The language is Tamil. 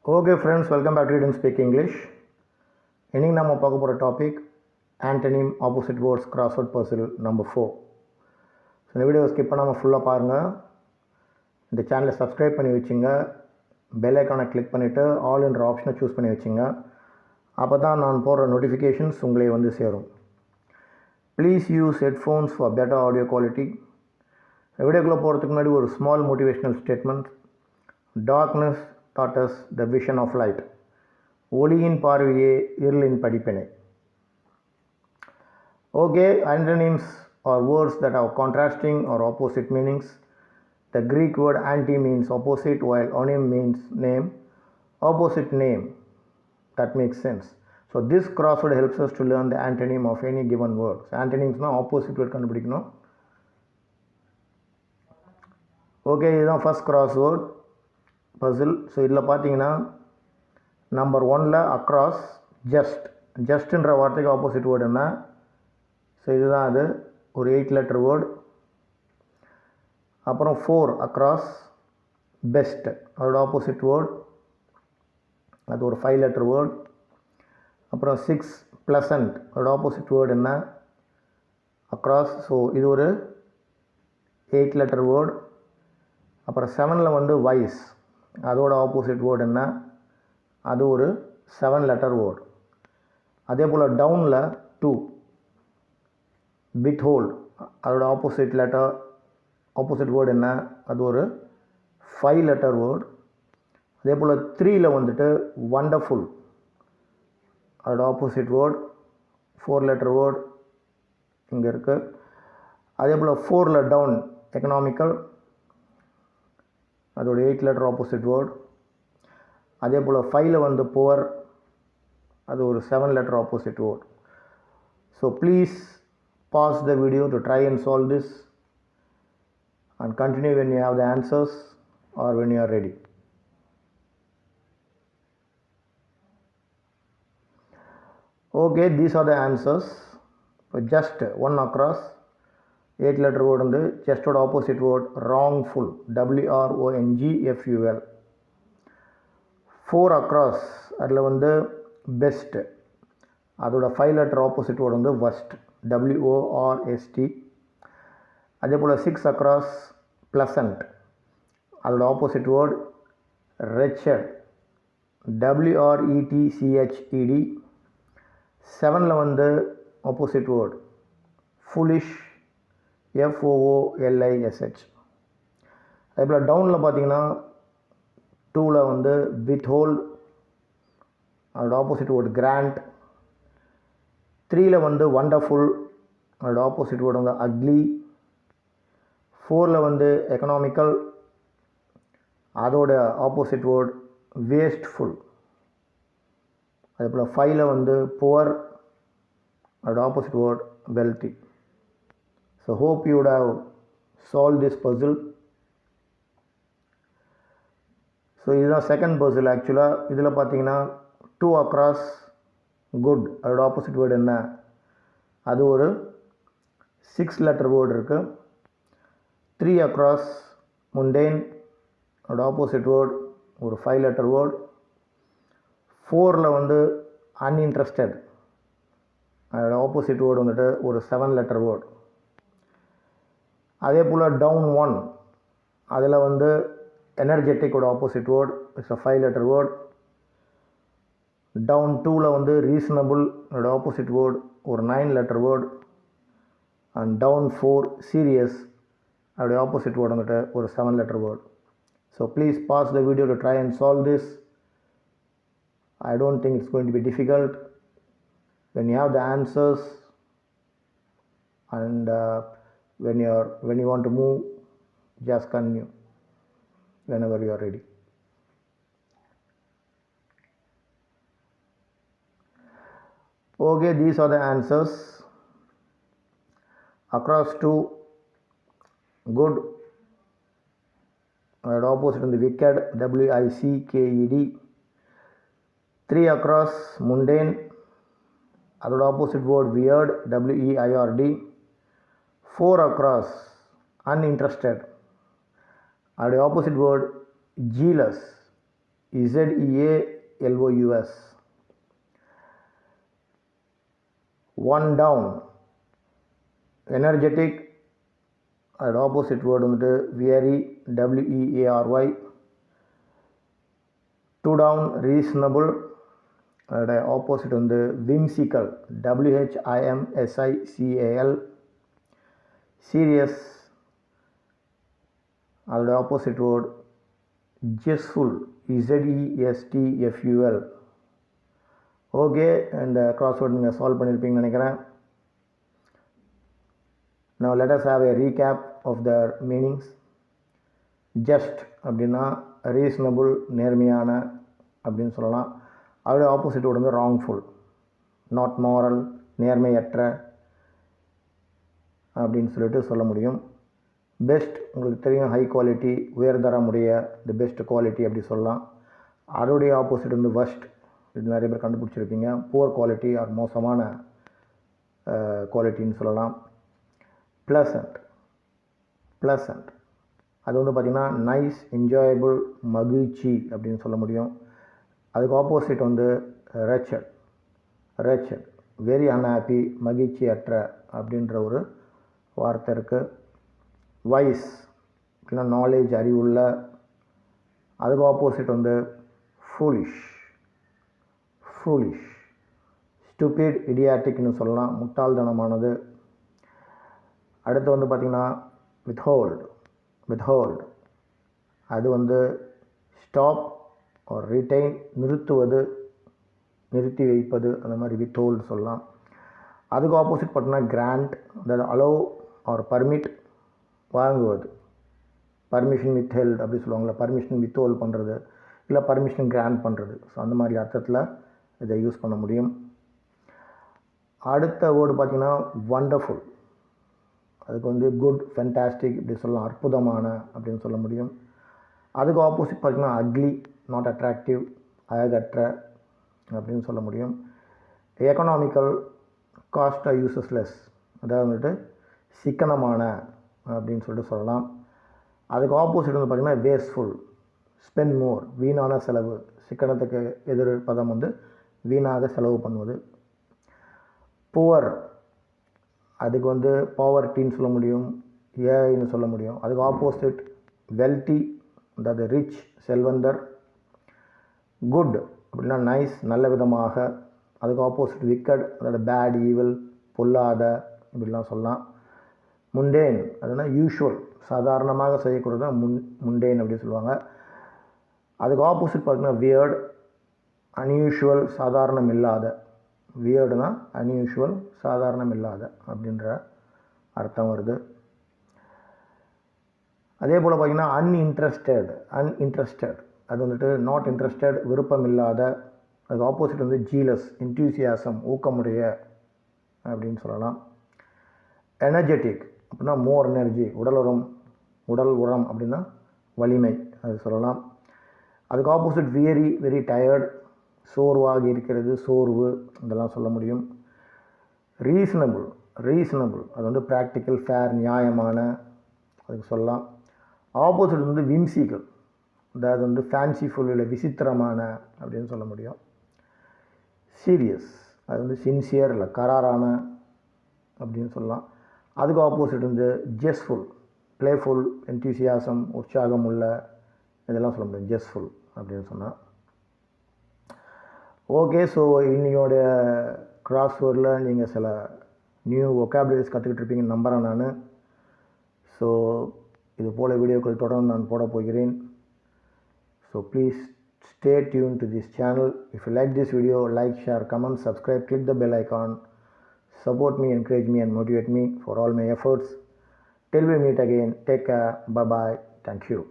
Okay friends, welcome back to ReadnSpeak English. இன்னைக்கு நம்ம பார்க்க போகிற topic antonym opposite words crossword puzzle number 4. So இந்த வீடியோ ஸ்கிப் பண்ணாமல் ஃபுல்லாக பாருங்கள். இந்த சேனலை சப்ஸ்கிரைப் பண்ணி வச்சுங்க. பெல் ஐக்கானை கிளிக் பண்ணிவிட்டு ஆல் என்ற ஆப்ஷனை சூஸ் பண்ணி வச்சுங்க. அப்போ தான் நான் போடுற நோட்டிஃபிகேஷன்ஸ் உங்களே வந்து சேரும். Please use headphones for better audio quality. வீடியோக்குள்ளே போகிறதுக்கு முன்னாடி ஒரு small motivational statement. Darkness taught us the vision of light. ஒளியின் பார்வையே இருளின் படிப்பினை. Okay, antonyms are words that have contrasting or opposite meanings. The Greek word anti means opposite, while onym means name. Opposite name. That makes sense. So this crossword helps us to learn the antonym of any given word. So antonyms na opposite word கண்டுபிடிக்கணும். Okay, இதுதான் first crossword puzzle. ஸோ இதில் பார்த்தீங்கன்னா நம்பர் 1ல் அக்ராஸ் ஜஸ்ட்ன்ற வார்த்தைக்கு ஆப்போசிட் வேர்டு என்ன? ஸோ இதுதான் அது, ஒரு 8 லெட்டர் வேர்டு. அப்புறம் 4 அக்ராஸ் பெஸ்ட், அதோட ஆப்போசிட் வேர்டு, அது ஒரு 5 லெட்டர் வேர்டு. அப்புறம் 6 ப்ளசண்ட், அதோட ஆப்போசிட் வேர்டு என்ன? அக்ராஸ். ஸோ இது ஒரு 8 லெட்டர் வேர்டு. அப்புறம் 7ல் வந்து வைஸ், அதோட ஆப்போசிட் வேர்டு என்ன? அது ஒரு 7 லெட்டர் வேர்டு. அதே போல் டவுனில் 2 வித்ஹோல்ட், அதோட ஆப்போசிட் வேர்டு என்ன? அது ஒரு 5 லெட்டர் வேர்டு. அதே போல் 3ல் வந்துட்டு வண்டர்ஃபுல், அதோட ஆப்போசிட் வேர்டு 4 லெட்டர் வேர்டு இங்கே இருக்குது. அதே போல் 4ல் டவுன் எக்கனாமிக்கல், அதோட 8 லெட்டர் ஆப்போசிட் வேர்டு. அதே போல் 5ல் வந்து புவர், அது ஒரு 7 letter opposite word. So please pause the video to try and solve this and continue when you have the answers or when you are ready. Okay, these are the answers. இப்போ ஜஸ்ட் 1 அக்ராஸ் 8 லெட்டர் வேர்டு வந்து ஜஸ்டோட opposite word wrongful, WRONGFUL. 4 across, அதில் வந்து பெஸ்ட்டு, அதோட 5 லெட்டர் ஆப்போசிட் வேர்டு வந்து வஸ்ட், WORST. அதே போல் 6 அக்ராஸ் ப்ளசண்ட், அதோட ஆப்போசிட் வேர்டு ரெச்சட், WRETCHED. 7ல் வந்து ஆப்போசிட் வேர்டு ஃபுலிஷ், FOOLISH. அதே போல் டவுனில் பார்த்தீங்கன்னா 2ல் வந்து வித்ஹோல்ட், அதோட ஆப்போசிட் வேர்டு கிராண்ட். 3ல் வந்து வண்டர்ஃபுல், அதோட ஆப்போசிட் வேர்டு வந்து அக்லி. 4ல் வந்து எக்கனாமிக்கல், அதோட ஆப்போசிட் வேர்டு வேஸ்ட்ஃபுல். அதே போல் 5ல் வந்து புவர், அதோட opposite word wealthy. So hope you would have solved this puzzle. So இதுதான் செகண்ட் பசில். ஆக்சுவலாக இதில் பார்த்தீங்கன்னா 2 அக்ராஸ் குட், அதோட ஆப்போசிட் வேர்டு என்ன? அது ஒரு 6 லெட்டர் வேர்டு இருக்குது. 3 அக்ராஸ் முண்டேன், அதோட ஆப்போசிட் வேர்டு ஒரு 5 லெட்டர் வேர்டு. 4ல் வந்து அன்இன்ட்ரெஸ்டட், அதோட ஆப்போசிட் வேர்டு வந்துட்டு ஒரு 7 லெட்டர் வேர்டு. அதே போல் டவுன் 1, அதில் வந்து எனர்ஜெட்டிக்கோட opposite word it's a 5 letter word. Down 2ல் வந்து ரீசனபிள், அதோட ஆப்போசிட் வேர்டு ஒரு 9 letter word. And down 4 serious, அதோடைய ஆப்போசிட் வேர்டு வந்துட்டு ஒரு 7 letter word. So please pause the video to try and solve this. I don't think it's going to be difficult. When you have the answers and when you want to move, just continue whenever you are ready. Okay, these are the answers. Across 2 good, and opposite in the wicked, WICKED. 3 across mundane, அதோட opposite word weird, WEIRD. 4 across uninterested, அதோட opposite word jealous, ZEALOUS. One down, energetic, அதோட ஆப்போசிட் வேர்டு வந்துட்டு weary, WEARY. Two down, reasonable, அதோட ஆப்போசிட் வந்து whimsical, WHIMSICAL. Serious, அதோட opposite word jestful, ZESTFUL. Okay, இந்த crossword நீங்கள் சால்வ் பண்ணியிருப்பீங்கன்னு நினைக்கிறேன். Now let us have a recap of their meanings. Just அப்படின்னா ரீசனபுள், நேர்மையான அப்படின்னு சொல்லலாம். அதோட ஆப்போசிட் வேர்டு வந்து wrongful, not moral, நேர்மையற்ற அப்படின்னு சொல்லிட்டு சொல்ல முடியும். பெஸ்ட், உங்களுக்கு தெரியும், ஹை குவாலிட்டி, உயர்தரமுடைய, தி பெஸ்ட் குவாலிட்டி அப்படி சொல்லலாம். அதோடைய ஆப்போசிட் வந்து worst, இது நிறைய பேர் கண்டுபிடிச்சிருப்பீங்க, புவர் குவாலிட்டி ஆர் மோசமான குவாலிட்டின்னு சொல்லலாம். ப்ளசண்ட், அது வந்து பார்த்திங்கன்னா நைஸ், என்ஜாயபிள், மகிழ்ச்சி அப்படின்னு சொல்ல முடியும். அதுக்கு ஆப்போசிட் வந்து ரெச்சட், வெரி அன்ஹாப்பி, மகிழ்ச்சியற்ற அப்படின்ற ஒரு வார்த்தை இருக்குது. வைஸ் இல்லைனா நாலேஜ், அறிவுள்ள. அதுக்கு ஆப்போசிட் வந்து ஃபூலிஷ். ஸ்டூபிட், இடியாட்டிக்னு சொல்லலாம், முட்டாள்தனமானது. அடுத்து வந்து பார்த்திங்கன்னா வித்ஹோல்ட், அது வந்து ஸ்டாப் ஆர் ரிட்டைன், நிறுத்துவது, நிறுத்தி வைப்பது, அந்த மாதிரி வித்ஹோல்டு சொல்லலாம். அதுக்கு ஆப்போசிட் பார்த்தீங்கன்னா கிராண்ட், அதாவது அலோவ் ஆர் பர்மிட், வாங்குவது, பர்மிஷன் வித்ஹெல்ட் அப்படி சொல்லுவாங்களா, பர்மிஷன் வித்ஹோல்ட் பண்ணுறது, இல்லை பர்மிஷன் கிராண்ட் பண்ணுறது. ஸோ அந்த மாதிரி அர்த்தத்தில் இதை யூஸ் பண்ண முடியும். அடுத்த வேர்டு பார்த்திங்கன்னா வண்டர்ஃபுல், அதுக்கு வந்து குட், ஃபென்டாஸ்டிக் இப்படி சொல்லலாம், அற்புதமான அப்படின்னு சொல்ல முடியும். அதுக்கு ஆப்போசிட் பார்த்திங்கன்னா அக்லி, நாட் அட்ராக்டிவ், அழகற்ற அப்படின்னு சொல்ல முடியும். எக்கனாமிக்கல், காஸ்ட் யூசஸ்லெஸ், அதாவது வந்துட்டு சிக்கனமான அப்படின்னு சொல்லிட்டு சொல்லலாம். அதுக்கு ஆப்போசிட் வந்து பார்த்திங்கன்னா வேஸ்ட்ஃபுல், ஸ்பெண்ட் மோர், வீணான செலவு, சிக்கனத்துக்கு எதிர் பதம் வந்து வீணாக செலவு பண்ணுவது. புவர், அதுக்கு வந்து பாவர்ட்டின்னு சொல்ல முடியும், ஏன்னு சொல்ல முடியும். அதுக்கு ஆப்போசிட் வெல்த்தி, அதாவது ரிச், செல்வந்தர். குட் அப்படின்னா நைஸ், நல்ல விதமாக. அதுக்கு ஆப்போசிட் விக்கட், அதாவது பேட், ஈவில், பொல்லாத இப்படிலாம் சொல்லலாம். முண்டேன், அதுனா யூஷுவல், சாதாரணமாக செய்யக்கூடாது தான் முண்டேன் அப்படி சொல்லுவாங்க. அதுக்கு ஆப்போசிட் பார்த்திங்கன்னா வியர்ட், அன்யூஷுவல், சாதாரணம் இல்லாத. வியர்டுனா அன்யூஷுவல், சாதாரணம் இல்லாத அப்படின்ற அர்த்தம் வருது. அதே போல் பார்த்திங்கன்னா அன்இன்ட்ரெஸ்டட், அது வந்துட்டு நாட் இன்ட்ரெஸ்டட், விருப்பம் இல்லாத. அதுக்கு ஆப்போசிட் வந்து ஜீலஸ், என்தூசியாசம், ஊக்கமுடைய அப்படின்னு சொல்லலாம். எனர்ஜெட்டிக் அப்படின்னா மோர் எனர்ஜி, உடல் உரம் அப்படின்னா வலிமை அது சொல்லலாம். அதுக்கு ஆப்போசிட் வியரி, வெரி டயர்ட், சோர்வாகி இருக்கிறது, சோர்வு, இதெல்லாம் சொல்ல முடியும். ரீசனபுள், அது வந்து ப்ராக்டிக்கல், ஃபேர், நியாயமான, அதுக்கு சொல்லலாம். ஆப்போசிட் வந்து விம்சிக்கல், அதாவது வந்து ஃபேன்சிஃபுல், இல்லை விசித்திரமான அப்படின்னு சொல்ல முடியும். சீரியஸ், அது வந்து சின்சியர், இல்லை கராரான அப்படின்னு சொல்லலாம். அதுக்கு ஆப்போசிட் வந்து ஜெஸ்ஃபுல், ப்ளேஃபுல், என்தூசியாசம், உற்சாகம் உள்ள, இதெல்லாம் சொல்ல முடியும் ஜெஸ்ஃபுல் அப்படின்னு சொன்னால். ஓகே, ஸோ இன்னையோட கிராஸ்வேர்டில் நீங்கள் சில நியூ ஒக்காபுலரிஸ் கற்றுக்கிட்டு இருப்பீங்கன்னு நம்புகிறேன் நான். ஸோ இது போல் வீடியோக்கள் தொடர்ந்து நான் போட போகிறேன். So please stay tuned to this channel. If you like this video, like, share, comment, subscribe, click the bell icon. Support me, encourage me and motivate me for all my efforts. Till we meet again, take care, bye bye, thank you.